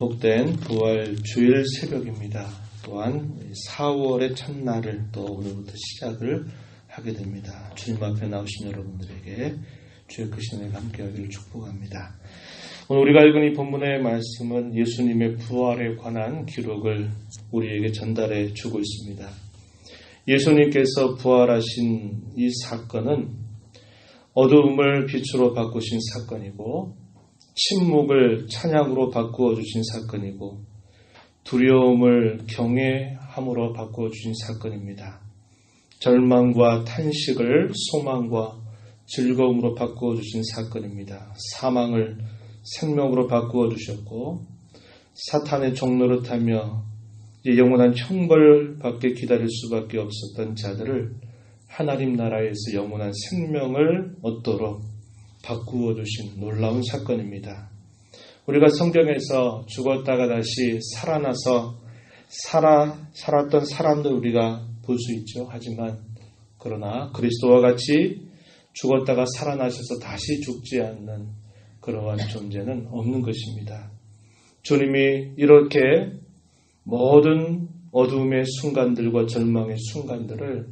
복된 부활 주일 새벽입니다. 또한 4월의 첫날을 또 오늘부터 시작을 하게 됩니다. 주님 앞에 나오신 여러분들에게 주의 크신 은혜가 함께하기를 축복합니다. 오늘 우리가 읽은 이 본문의 말씀은 예수님의 부활에 관한 기록을 우리에게 전달해 주고 있습니다. 예수님께서 부활하신 이 사건은 어두움을 빛으로 바꾸신 사건이고, 침묵을 찬양으로 바꾸어 주신 사건이고, 두려움을 경외함으로 바꾸어 주신 사건입니다. 절망과 탄식을 소망과 즐거움으로 바꾸어 주신 사건입니다. 사망을 생명으로 바꾸어 주셨고, 사탄의 종노릇하며 영원한 형벌받게 기다릴 수밖에 없었던 자들을 하나님 나라에서 영원한 생명을 얻도록 바꾸어 주신 놀라운 사건입니다. 우리가 성경에서 죽었다가 다시 살아나서 살았던 사람들 우리가 볼 수 있죠. 하지만 그러나 그리스도와 같이 죽었다가 살아나셔서 다시 죽지 않는 그러한 존재는 없는 것입니다. 주님이 이렇게 모든 어두움의 순간들과 절망의 순간들을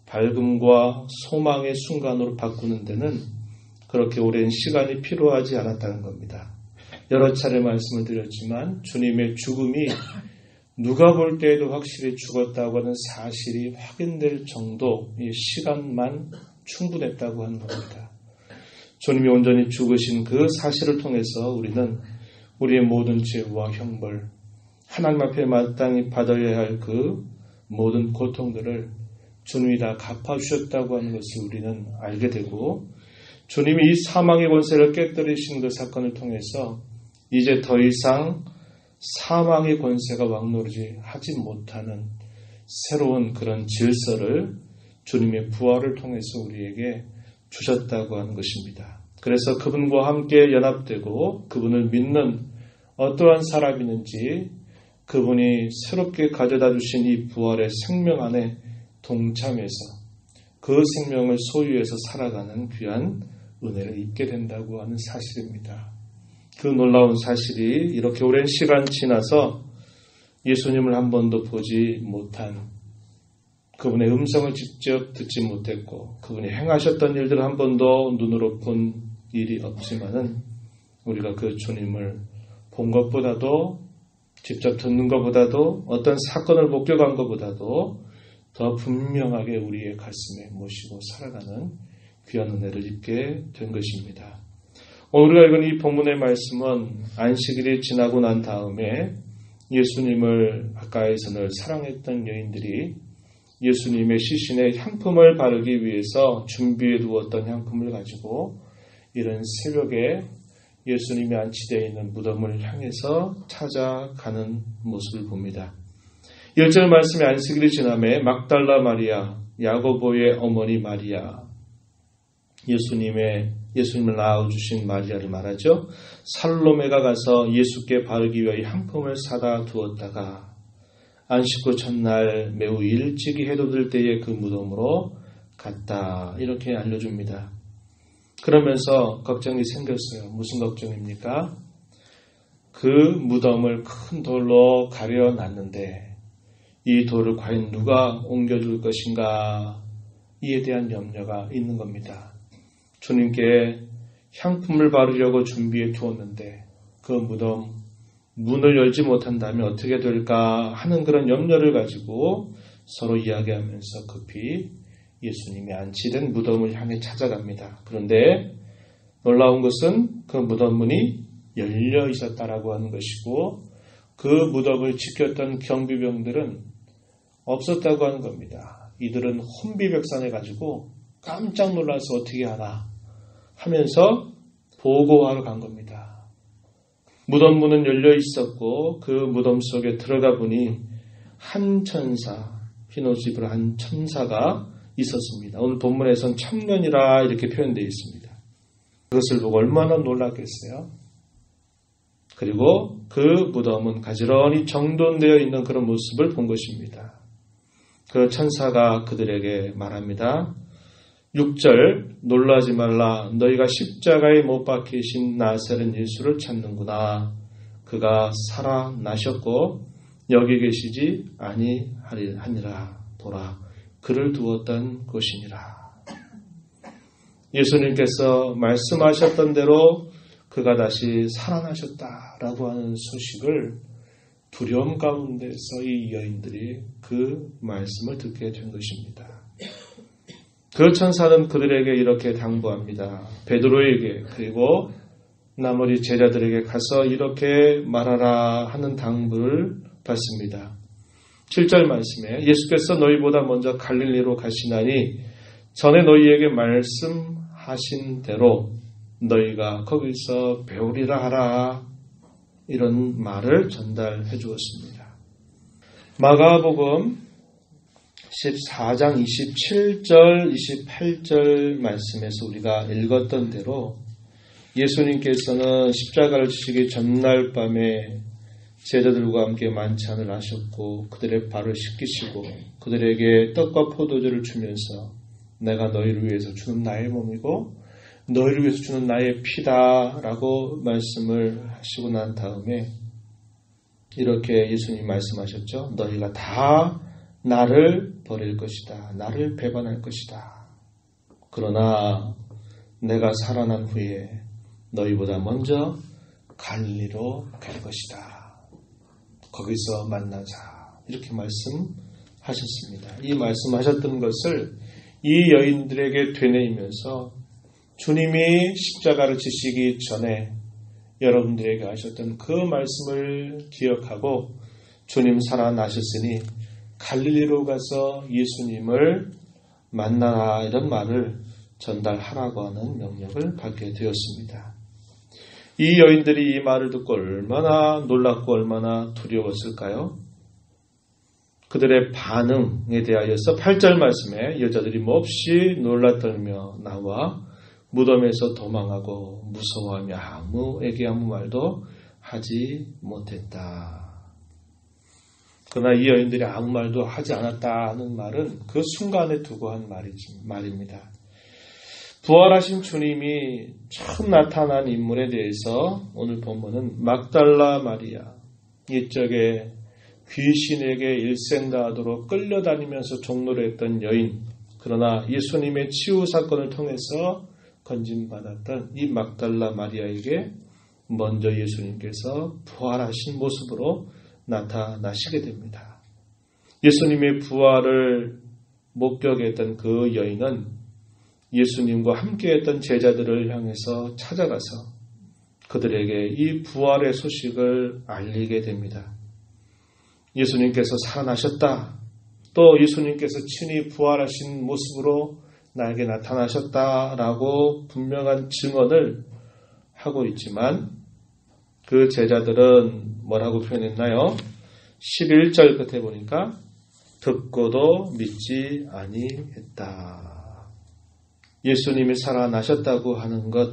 밝음과 소망의 순간으로 바꾸는 데는 그렇게 오랜 시간이 필요하지 않았다는 겁니다. 여러 차례 말씀을 드렸지만 주님의 죽음이 누가 볼 때에도 확실히 죽었다고 하는 사실이 확인될 정도의 시간만 충분했다고 하는 겁니다. 주님이 온전히 죽으신 그 사실을 통해서 우리는 우리의 모든 죄와 형벌, 하나님 앞에 마땅히 받아야 할 그 모든 고통들을 주님이 다 갚아주셨다고 하는 것을 우리는 알게 되고, 주님이 이 사망의 권세를 깨뜨리신 그 사건을 통해서 이제 더 이상 사망의 권세가 왕노릇이 하지 못하는 새로운 그런 질서를 주님의 부활을 통해서 우리에게 주셨다고 하는 것입니다. 그래서 그분과 함께 연합되고 그분을 믿는 어떠한 사람이든지 그분이 새롭게 가져다 주신 이 부활의 생명 안에 동참해서 그 생명을 소유해서 살아가는 귀한 은혜를 입게 된다고 하는 사실입니다. 그 놀라운 사실이 이렇게 오랜 시간 지나서 예수님을 한 번도 보지 못한, 그분의 음성을 직접 듣지 못했고 그분이 행하셨던 일들을 한 번도 눈으로 본 일이 없지만은 우리가 그 주님을 본 것보다도, 직접 듣는 것보다도, 어떤 사건을 목격한 것보다도 더 분명하게 우리의 가슴에 모시고 살아가는 귀한 은혜를 입게 된 것입니다. 오늘 우리가 읽은 이 본문의 말씀은 안식일이 지나고 난 다음에 예수님을 가까이서 늘 사랑했던 여인들이 예수님의 시신에 향품을 바르기 위해서 준비해 두었던 향품을 가지고 이른 새벽에 예수님이 안치되어 있는 무덤을 향해서 찾아가는 모습을 봅니다. 1절 말씀에 안식일이 지남에 막달라 마리아, 야고보의 어머니 마리아, 예수님을 낳아주신 마리아를 말하죠. 살로메가 가서 예수께 바르기 위하여 향품을 사다 두었다가 안식 후 첫날 매우 일찍이 해돋을 때에 그 무덤으로 갔다. 이렇게 알려줍니다. 그러면서 걱정이 생겼어요. 무슨 걱정입니까? 그 무덤을 큰 돌로 가려놨는데 이 돌을 과연 누가 옮겨줄 것인가? 이에 대한 염려가 있는 겁니다. 주님께 향품을 바르려고 준비해 두었는데 그 무덤 문을 열지 못한다면 어떻게 될까 하는 그런 염려를 가지고 서로 이야기하면서 급히 예수님이 안치된 무덤을 향해 찾아갑니다. 그런데 놀라운 것은 그 무덤 문이 열려 있었다라고 하는 것이고 그 무덤을 지켰던 경비병들은 없었다고 하는 겁니다. 이들은 혼비백산해가지고 깜짝 놀라서 어떻게 하나 하면서 보고하러 간 겁니다. 무덤 문은 열려 있었고 그 무덤 속에 들어가 보니 한 천사, 흰옷 입은 한 천사가 있었습니다. 오늘 본문에서는 청년이라 이렇게 표현되어 있습니다. 그것을 보고 얼마나 놀랐겠어요? 그리고 그 무덤은 가지런히 정돈되어 있는 그런 모습을 본 것입니다. 그 천사가 그들에게 말합니다. 6절 놀라지 말라. 너희가 십자가에 못 박히신 나사렛 예수를 찾는구나. 그가 살아나셨고 여기 계시지 아니하니라 보라 그를 두었던 것이니라. 예수님께서 말씀하셨던 대로 그가 다시 살아나셨다라고 하는 소식을 두려움 가운데서 이 여인들이 그 말씀을 듣게 된 것입니다. 그 천사는 그들에게 이렇게 당부합니다. 베드로에게 그리고 나머지 제자들에게 가서 이렇게 말하라 하는 당부를 받습니다. 7절 말씀에 예수께서 너희보다 먼저 갈릴리로 가시나니 전에 너희에게 말씀하신 대로 너희가 거기서 배우리라 하라 이런 말을 전달해 주었습니다. 마가복음 14장 27절 28절 말씀에서 우리가 읽었던 대로 예수님께서는 십자가를 지시기 전날 밤에 제자들과 함께 만찬을 하셨고 그들의 발을 씻기시고 그들에게 떡과 포도주를 주면서 내가 너희를 위해서 주는 나의 몸이고 너희를 위해서 주는 나의 피다라고 말씀을 하시고 난 다음에 이렇게 예수님이 말씀하셨죠. 너희가 다 나를 버릴 것이다. 나를 배반할 것이다. 그러나 내가 살아난 후에 너희보다 먼저 갈릴리로 갈 것이다. 거기서 만나자. 이렇게 말씀하셨습니다. 이 말씀하셨던 것을 이 여인들에게 되뇌이면서 주님이 십자가를 지시기 전에 여러분들에게 하셨던 그 말씀을 기억하고 주님 살아나셨으니 갈릴리로 가서 예수님을 만나라 이런 말을 전달하라고 하는 명령을 받게 되었습니다. 이 여인들이 이 말을 듣고 얼마나 놀랍고 얼마나 두려웠을까요? 그들의 반응에 대하여서 8절 말씀에 여자들이 몹시 놀라떨며 나와 무덤에서 도망하고 무서워하며 아무에게 아무 말도 하지 못했다. 그러나 이 여인들이 아무 말도 하지 않았다는 말은 그 순간에 두고 한 말입니다. 부활하신 주님이 처음 나타난 인물에 대해서 오늘 본문은 막달라 마리아, 이쪽에 귀신에게 일생가하도록 끌려다니면서 종로를 했던 여인, 그러나 예수님의 치유 사건을 통해서 건진받았던 이 막달라 마리아에게 먼저 예수님께서 부활하신 모습으로 나타나시게 됩니다. 예수님의 부활을 목격했던 그 여인은 예수님과 함께했던 제자들을 향해서 찾아가서 그들에게 이 부활의 소식을 알리게 됩니다. 예수님께서 살아나셨다. 또 예수님께서 친히 부활하신 모습으로 나에게 나타나셨다라고 분명한 증언을 하고 있지만 그 제자들은 뭐라고 표현했나요? 11절 끝에 보니까 듣고도 믿지 아니했다. 예수님이 살아나셨다고 하는 것,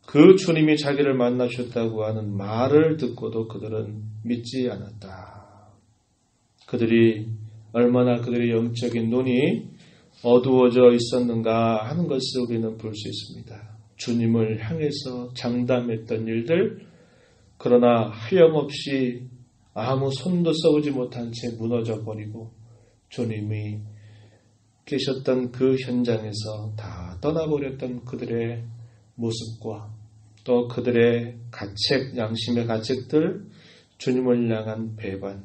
그 주님이 자기를 만나셨다고 하는 말을 듣고도 그들은 믿지 않았다. 그들이 얼마나 그들의 영적인 눈이 어두워져 있었는가 하는 것을 우리는 볼 수 있습니다. 주님을 향해서 장담했던 일들, 그러나 하염없이 아무 손도 써보지 못한 채 무너져 버리고 주님이 계셨던 그 현장에서 다 떠나버렸던 그들의 모습과 또 그들의 가책, 양심의 가책들, 주님을 향한 배반,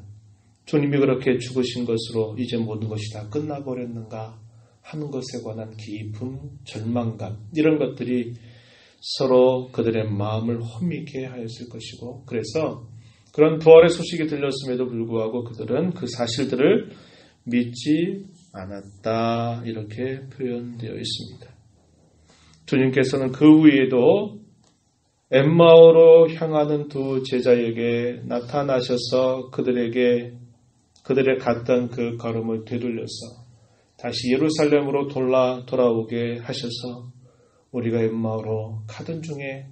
주님이 그렇게 죽으신 것으로 이제 모든 것이 다 끝나버렸는가 하는 것에 관한 깊은 절망감, 이런 것들이 서로 그들의 마음을 혼미케 하였을 것이고, 그래서 그런 부활의 소식이 들렸음에도 불구하고 그들은 그 사실들을 믿지 않았다, 이렇게 표현되어 있습니다. 주님께서는 그 후에도 엠마오로 향하는 두 제자에게 나타나셔서 그들의 갔던 그 걸음을 되돌려서 다시 예루살렘으로 돌아오게 하셔서 우리가 엠마오로 가던 중에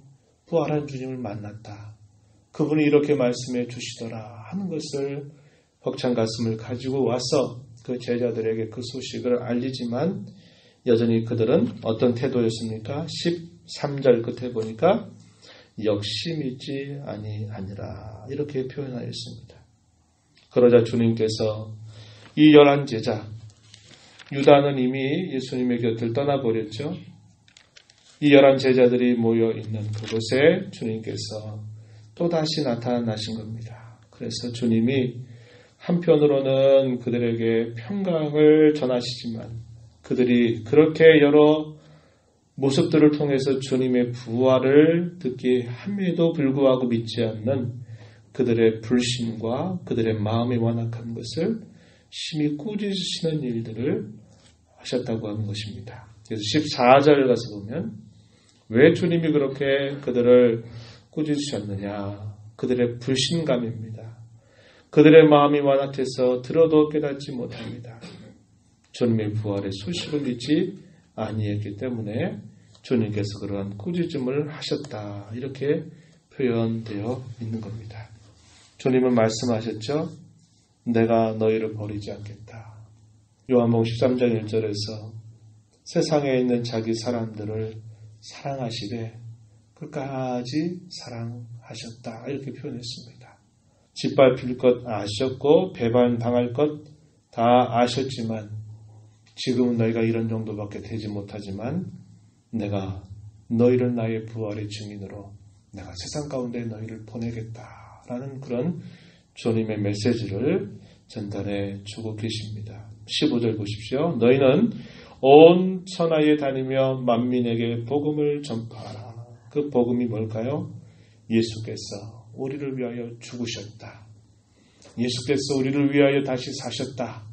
부활한 주님을 만났다. 그분이 이렇게 말씀해 주시더라 하는 것을 벅찬 가슴을 가지고 와서 그 제자들에게 그 소식을 알리지만 여전히 그들은 어떤 태도였습니까? 13절 끝에 보니까 역시 믿지 아니하니라. 이렇게 표현하였습니다. 그러자 주님께서 이 11제자, 유다는 이미 예수님의 곁을 떠나버렸죠. 이 11제자들이 모여있는 그곳에 주님께서 또다시 나타나신 겁니다. 그래서 주님이 한편으로는 그들에게 평강을 전하시지만 그들이 그렇게 여러 모습들을 통해서 주님의 부활을 듣게 함에도 불구하고 믿지 않는 그들의 불신과 그들의 마음이 완악한 것을 심히 꾸짖으시는 일들을 하셨다고 하는 것입니다. 그래서 14절 가서 보면 왜 주님이 그렇게 그들을 꾸짖으셨느냐. 그들의 불신감입니다. 그들의 마음이 완악해서 들어도 깨닫지 못합니다. 주님의 부활의 소식을 믿지 아니했기 때문에 주님께서 그러한 꾸짖음을 하셨다. 이렇게 표현되어 있는 겁니다. 주님은 말씀하셨죠. 내가 너희를 버리지 않겠다. 요한복음 13장 1절에서 세상에 있는 자기 사람들을 사랑하시되 끝까지 사랑하셨다. 이렇게 표현했습니다. 짓밟힐 것 아셨고 배반당할 것 다 아셨지만 지금은 너희가 이런 정도밖에 되지 못하지만 내가 너희를 나의 부활의 증인으로 내가 세상 가운데 너희를 보내겠다라는 그런 주님의 메시지를 전달해 주고 계십니다. 15절 보십시오. 너희는 온 천하에 다니며 만민에게 복음을 전파하라. 그 복음이 뭘까요? 예수께서 우리를 위하여 죽으셨다. 예수께서 우리를 위하여 다시 사셨다.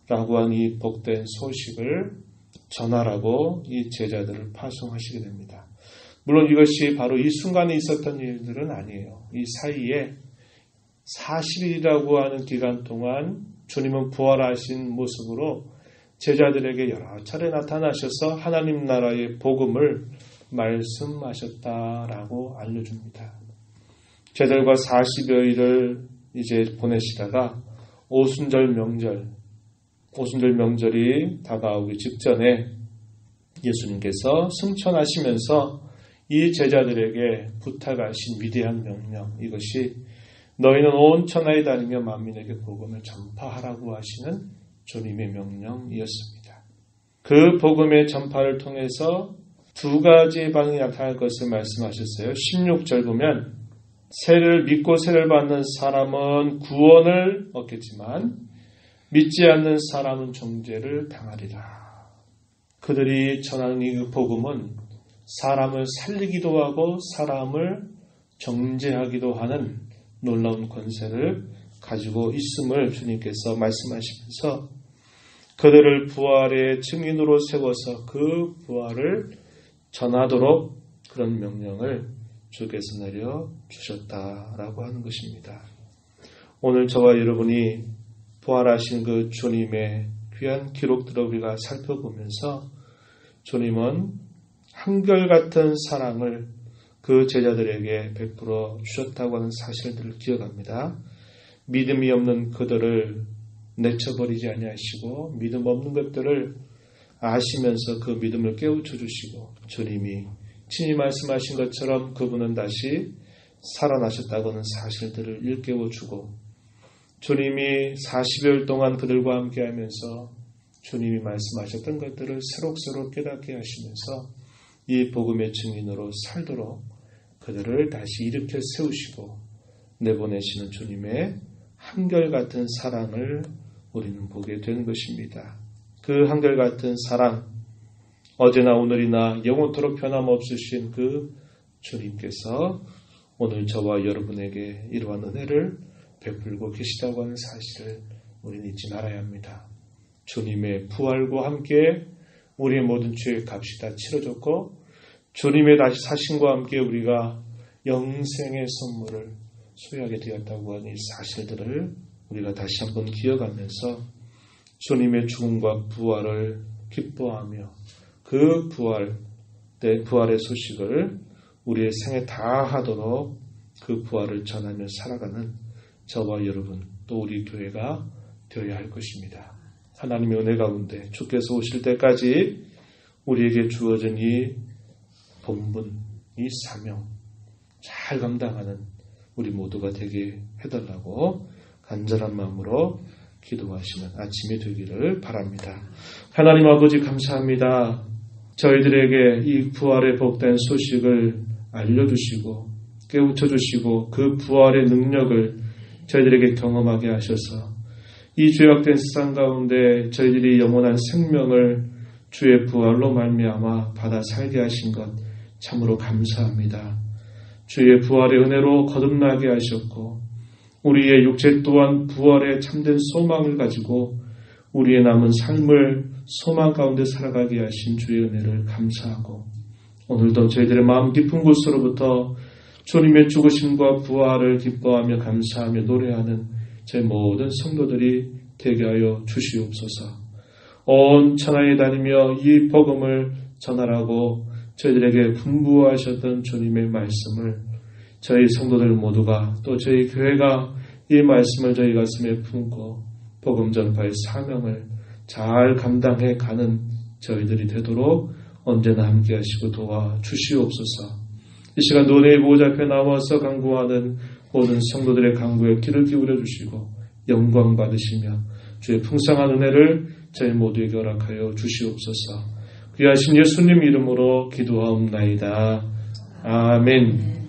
라고 한 이 복된 소식을 전하라고 이 제자들을 파송하시게 됩니다. 물론 이것이 바로 이 순간에 있었던 일들은 아니에요. 이 사이에 40일이라고 하는 기간 동안 주님은 부활하신 모습으로 제자들에게 여러 차례 나타나셔서 하나님 나라의 복음을 말씀하셨다라고 알려줍니다. 제자들과 40여일을 이제 보내시다가 오순절 명절이 다가오기 직전에 예수님께서 승천하시면서 이 제자들에게 부탁하신 위대한 명령, 이것이 너희는 온 천하에 다니며 만민에게 복음을 전파하라고 하시는 주님의 명령이었습니다. 그 복음의 전파를 통해서 두 가지의 반응이 나타날 것을 말씀하셨어요. 16절 보면 세를 믿고 세를 받는 사람은 구원을 얻겠지만 믿지 않는 사람은 정죄를 당하리라. 그들이 전하는 이 복음은 사람을 살리기도 하고 사람을 정죄하기도 하는 놀라운 권세를 가지고 있음을 주님께서 말씀하시면서 그들을 부활의 증인으로 세워서 그 부활을 전하도록 그런 명령을 주께서 내려주셨다라고 하는 것입니다. 오늘 저와 여러분이 부활하신 그 주님의 귀한 기록들을 우리가 살펴보면서 주님은 한결같은 사랑을 그 제자들에게 베풀어 주셨다고 하는 사실들을 기억합니다. 믿음이 없는 그들을 내쳐버리지 아니하시고 믿음 없는 것들을 아시면서 그 믿음을 깨우쳐 주시고 주님이 친히 말씀하신 것처럼 그분은 다시 살아나셨다고 하는 사실들을 일깨워 주고 주님이 40여일 동안 그들과 함께 하면서 주님이 말씀하셨던 것들을 새록새록 깨닫게 하시면서 이 복음의 증인으로 살도록 그들을 다시 일으켜 세우시고 내보내시는 주님의 한결같은 사랑을 우리는 보게 되는 것입니다. 그 한결같은 사랑, 어제나 오늘이나 영원토록 변함없으신 그 주님께서 오늘 저와 여러분에게 이러한 은혜를 베풀고 계시다고 하는 사실을 우리는 잊지 말아야 합니다. 주님의 부활과 함께 우리의 모든 죄의 값이 다 치러졌고 주님의 다시 사신과 함께 우리가 영생의 선물을 소유하게 되었다고 하는 이 사실들을 우리가 다시 한번 기억하면서 주님의 죽음과 부활을 기뻐하며 그 부활의 소식을 우리의 생에 다하도록 그 부활을 전하며 살아가는 저와 여러분 또 우리 교회가 되어야 할 것입니다. 하나님의 은혜 가운데 주께서 오실 때까지 우리에게 주어진 이 본분, 이 사명, 잘 감당하는 우리 모두가 되게 해달라고 간절한 마음으로 기도하시는 아침이 되기를 바랍니다. 하나님 아버지 감사합니다. 저희들에게 이 부활의 복된 소식을 알려주시고 깨우쳐주시고 그 부활의 능력을 저희들에게 경험하게 하셔서 이 죄악된 세상 가운데 저희들이 영원한 생명을 주의 부활로 말미암아 받아 살게 하신 것 참으로 감사합니다. 주의 부활의 은혜로 거듭나게 하셨고 우리의 육체 또한 부활의 참된 소망을 가지고 우리의 남은 삶을 소망 가운데 살아가게 하신 주의 은혜를 감사하고 오늘도 저희들의 마음 깊은 곳으로부터 주님의 죽으심과 부활을 기뻐하며 감사하며 노래하는 제 모든 성도들이 되게 하여 주시옵소서. 온 천하에 다니며 이 복음을 전하라고 저희들에게 분부하셨던 주님의 말씀을 저희 성도들 모두가 또 저희 교회가 이 말씀을 저희 가슴에 품고 복음 전파의 사명을 잘 감당해 가는 저희들이 되도록 언제나 함께 하시고 도와주시옵소서. 이 시간 노래의 보호자 앞에 나와서 간구하는 모든 성도들의 간구에 귀를 기울여 주시고 영광 받으시며 주의 풍성한 은혜를 저희 모두에게 허락하여 주시옵소서. 귀하신 예수님 이름으로 기도하옵나이다. 아멘.